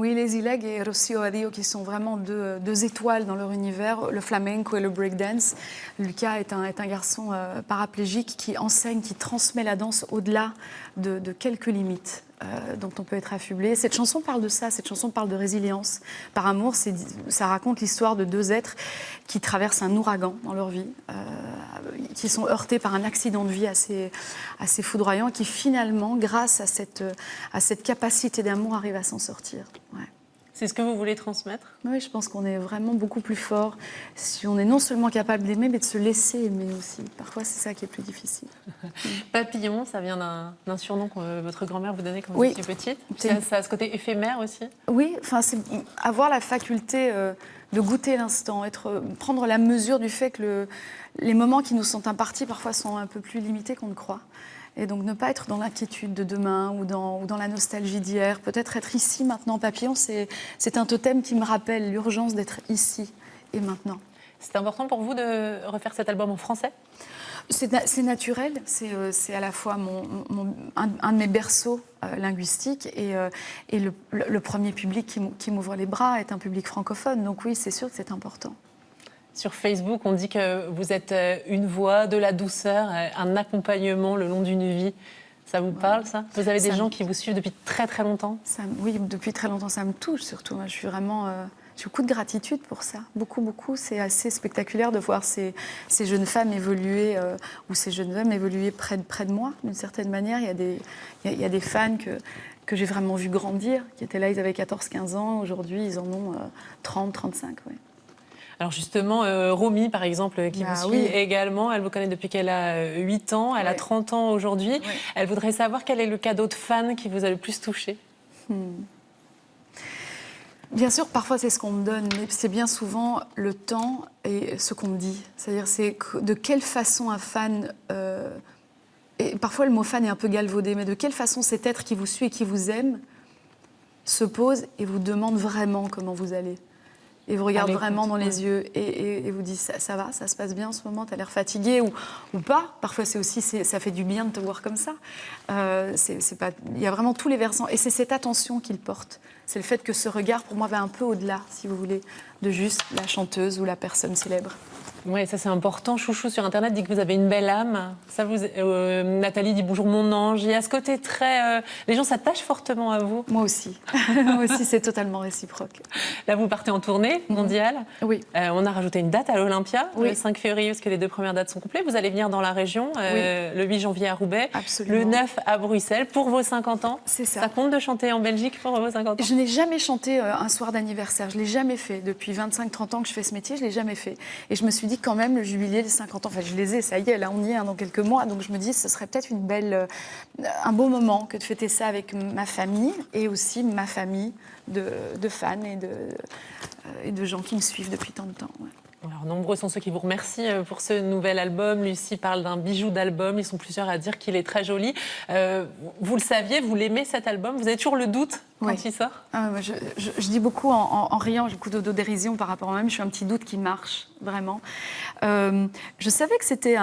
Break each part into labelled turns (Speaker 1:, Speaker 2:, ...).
Speaker 1: Oui, Lazy Leg et Rocio Adio, qui sont vraiment deux étoiles dans leur univers, le flamenco et le breakdance. Lucas est un garçon paraplégique qui enseigne, qui transmet la danse au-delà de quelques limites dont on peut être affublé. Cette chanson parle de ça, cette chanson parle de résilience. Par amour, ça raconte l'histoire de deux êtres qui traversent un ouragan dans leur vie, qui sont heurtés par un accident de vie assez foudroyant, qui finalement, grâce à cette capacité d'amour, arrivent à s'en sortir. Ouais.
Speaker 2: C'est ce que vous voulez transmettre?
Speaker 1: Oui, je pense qu'on est vraiment beaucoup plus fort si on est non seulement capable d'aimer, mais de se laisser aimer aussi. Parfois, c'est ça qui est plus difficile.
Speaker 2: Papillon, ça vient d'un surnom que votre grand-mère vous donnait quand vous
Speaker 1: Oui.
Speaker 2: étiez petite. Ça a ce côté éphémère aussi?
Speaker 1: Oui, enfin, c'est avoir la faculté de goûter l'instant, prendre la mesure du fait que les moments qui nous sont impartis parfois sont un peu plus limités qu'on ne croit. Et donc ne pas être dans l'inquiétude de demain ou dans la nostalgie d'hier. Peut-être être ici, maintenant. Papillon, c'est un totem qui me rappelle l'urgence d'être ici et maintenant.
Speaker 2: C'est important pour vous de refaire cet album en français?
Speaker 1: C'est naturel, c'est à la fois un de mes berceaux linguistiques et le premier public qui m'ouvre les bras est un public francophone. Donc oui, c'est sûr que c'est important.
Speaker 2: Sur Facebook, on dit que vous êtes une voix, de la douceur, un accompagnement le long d'une vie. Ça vous parle, ça? Vous avez des gens qui vous suivent depuis très très longtemps?
Speaker 1: Oui, depuis très longtemps, ça me touche surtout. Moi, je suis vraiment... J'ai beaucoup de gratitude pour ça, beaucoup, beaucoup. C'est assez spectaculaire de voir ces jeunes femmes évoluer, ou ces jeunes hommes évoluer près de moi, d'une certaine manière. Il y a des fans que j'ai vraiment vu grandir, qui étaient là, ils avaient 14-15 ans. Aujourd'hui, ils en ont 30-35, ouais.
Speaker 2: Alors justement, Romy, par exemple, qui vous suit également, elle vous connaît depuis qu'elle a 8 ans, elle a 30 ans aujourd'hui. Ouais. Elle voudrait savoir quel est le cadeau de fan qui vous a le plus touché.
Speaker 1: Bien sûr, parfois c'est ce qu'on me donne, mais c'est bien souvent le temps et ce qu'on me dit. C'est-à-dire, c'est de quelle façon un fan... et parfois le mot fan est un peu galvaudé, mais de quelle façon cet être qui vous suit et qui vous aime se pose et vous demande vraiment comment vous allez. Et vous regarde vraiment dans les yeux et vous dit ça va, ça se passe bien en ce moment, tu as l'air fatigué ou pas. Parfois, c'est aussi, ça fait du bien de te voir comme ça. Il y a vraiment tous les versants. Et c'est cette attention qu'il porte. C'est le fait que ce regard, pour moi, va un peu au-delà, si vous voulez, de juste la chanteuse ou la personne célèbre.
Speaker 2: Oui, ça c'est important. Chouchou sur Internet dit que vous avez une belle âme. Ça Nathalie dit bonjour mon ange. Il y a ce côté très... les gens s'attachent fortement à vous.
Speaker 1: Moi aussi. Moi aussi, c'est totalement réciproque.
Speaker 2: Là, vous partez en tournée mondiale.
Speaker 1: Oui.
Speaker 2: On a rajouté une date à l'Olympia, le 5 février, parce que les 2 premières dates sont complètes. Vous allez venir dans la région, le 8 janvier à Roubaix, le 9 à Bruxelles, pour vos 50 ans.
Speaker 1: C'est ça.
Speaker 2: Ça compte de chanter en Belgique pour vos 50 ans?
Speaker 1: Je n'ai jamais chanté un soir d'anniversaire. Je ne l'ai jamais fait. Depuis 25-30 ans que je fais ce métier, je ne l'ai jamais fait. Et je me suis dit quand même, le jubilé des 50 ans, enfin je les ai, ça y est, là on y est dans quelques mois, donc je me dis ce serait peut-être un beau moment que de fêter ça avec ma famille et aussi ma famille de fans et de gens qui me suivent depuis tant de temps. Ouais.
Speaker 2: Alors, nombreux sont ceux qui vous remercient pour ce nouvel album. Lucie parle d'un bijou d'album. Ils sont plusieurs à dire qu'il est très joli. Vous le saviez, vous l'aimez cet album? Vous avez toujours le doute quand il sort?
Speaker 1: Je dis beaucoup en riant, j'ai beaucoup d'autodérision par rapport à moi-même. Je suis un petit doute qui marche, vraiment. Je savais que c'était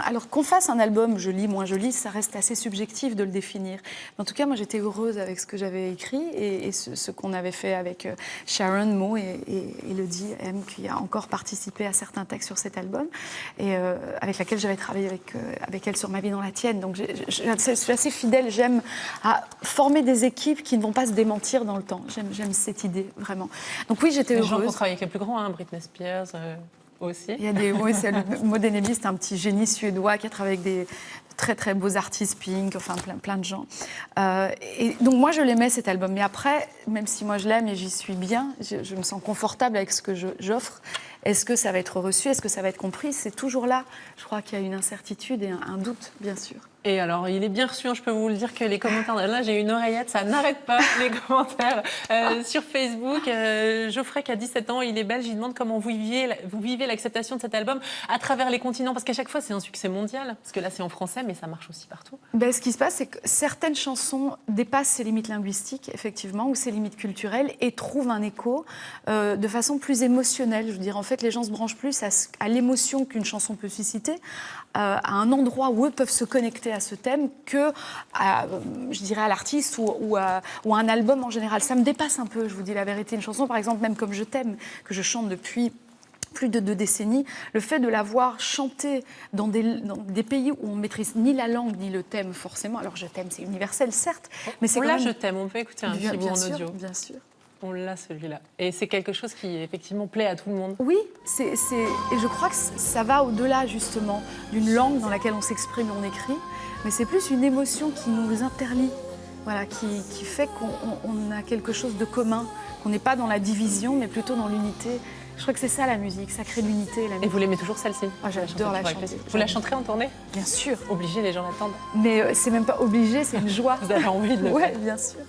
Speaker 1: alors qu'on fasse un album joli, moins joli, ça reste assez subjectif de le définir. Mais en tout cas, moi, j'étais heureuse avec ce que j'avais écrit et ce qu'on avait fait avec Sharon, Mo et Elodie M, qui a encore participé à certains textes sur cet album et avec laquelle j'avais travaillé avec elle sur Ma vie dans la tienne. Donc, je suis assez fidèle. J'aime former des équipes qui ne vont pas se démentir dans le temps. J'aime cette idée, vraiment. Donc oui, j'étais heureuse.
Speaker 2: Les gens qui ont travaillé avec les plus grands, Britney Spears... aussi.
Speaker 1: Il y a Maud Enemy, c'est un petit génie suédois qui a travaillé avec des très très beaux artistes, Pink, enfin plein de gens. Et donc moi je l'aimais cet album, mais après, même si moi je l'aime et j'y suis bien, je me sens confortable avec ce que j'offre. Est-ce que ça va être reçu? Est-ce que ça va être compris? C'est toujours là. Je crois qu'il y a une incertitude et un doute, bien sûr.
Speaker 2: Et alors, il est bien reçu, je peux vous le dire que les commentaires... Là, j'ai une oreillette, ça n'arrête pas, les commentaires. Sur Facebook, Geoffrey, qui a 17 ans, il est belge, il demande comment vous vivez l'acceptation de cet album à travers les continents. Parce qu'à chaque fois, c'est un succès mondial. Parce que là, c'est en français, mais ça marche aussi partout.
Speaker 1: Ce qui se passe, c'est que certaines chansons dépassent ces limites linguistiques, effectivement, ou ces limites culturelles, et trouvent un écho de façon plus émotionnelle. Je veux dire, fait, les gens se branchent plus à l'émotion qu'une chanson peut susciter, à un endroit où eux peuvent se connecter à ce thème que, je dirais, à l'artiste ou à un album en général. Ça me dépasse un peu, je vous dis la vérité. Une chanson, par exemple, même comme Je t'aime, que je chante depuis plus de 2 décennies, le fait de l'avoir chanté dans des pays où on ne maîtrise ni la langue ni le thème forcément. Alors Je t'aime, c'est universel, certes, mais c'est quand même...
Speaker 2: Je t'aime, on peut écouter un petit bout en audio.
Speaker 1: Bien sûr.
Speaker 2: On l'a celui-là. Et c'est quelque chose qui effectivement plaît à tout le monde.
Speaker 1: Oui, et je crois que ça va au-delà justement d'une langue dans laquelle on s'exprime et on écrit, mais c'est plus une émotion qui nous interlie, voilà, qui fait qu'on a quelque chose de commun, qu'on n'est pas dans la division, mais plutôt dans l'unité. Je crois que c'est ça la musique, ça crée l'unité.
Speaker 2: Et vous l'aimez toujours celle-ci?
Speaker 1: J'adore la chanter.
Speaker 2: Vous la chanterez en tournée?
Speaker 1: Bien sûr.
Speaker 2: Obligé, les gens l'attendent.
Speaker 1: Mais c'est même pas obligé, c'est une joie.
Speaker 2: Vous avez envie de le faire?
Speaker 1: Oui, bien sûr.